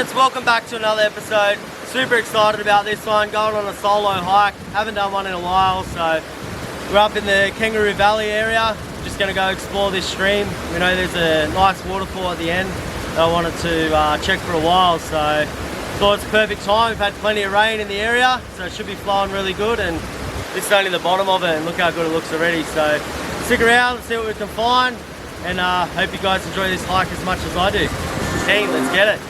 gents, welcome back to another episode. Super excited about this one, going on a solo hike. Haven't done one in a while, so we're up in the Kangaroo Valley area. Just going to go explore this stream. We know there's a nice waterfall at the end that I wanted to check for a while, so thought it's a perfect time. We've had plenty of rain in the area, so it should be flowing really good, and this is only the bottom of it, and look how good it looks already. So stick around, let's see what we can find, and hope you guys enjoy this hike as much as I do. Hey, let's get it.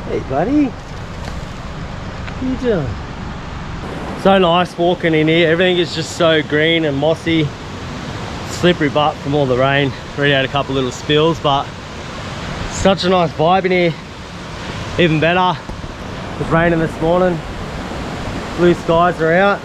Hey buddy, what are you doing? So nice walking in here. Everything is just so green and mossy. Slippery butt from all the rain. Already had a couple little spills, but such a nice vibe in here. Even better. It was raining this morning. Blue skies are out.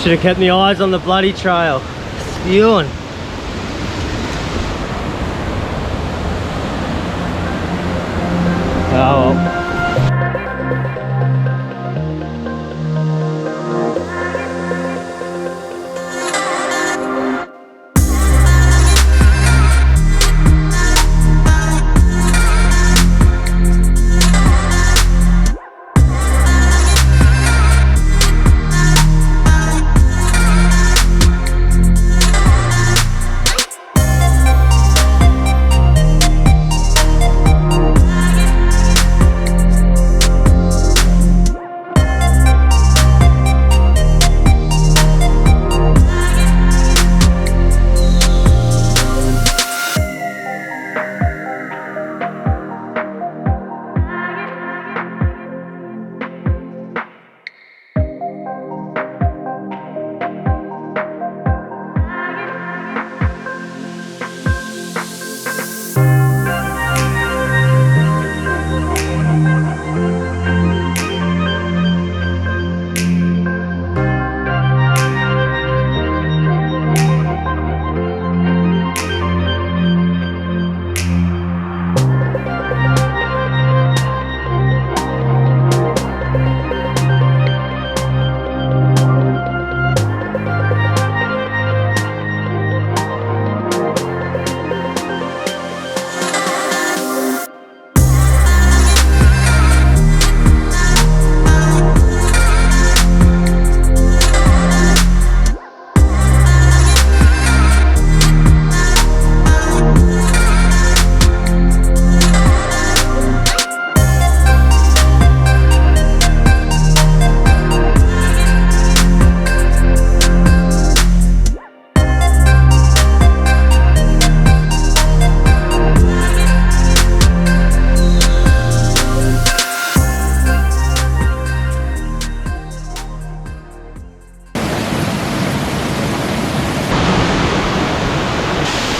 Should have kept my eyes on the bloody trail. Spewing. Oh well.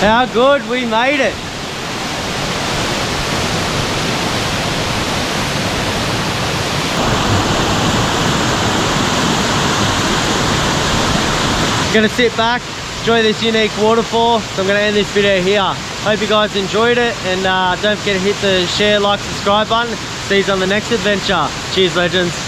How good, we made it. Gonna sit back, enjoy this unique waterfall. So I'm gonna end this video here. Hope you guys enjoyed it, and don't forget to hit the share, like, subscribe button. See you on the next adventure. Cheers, legends.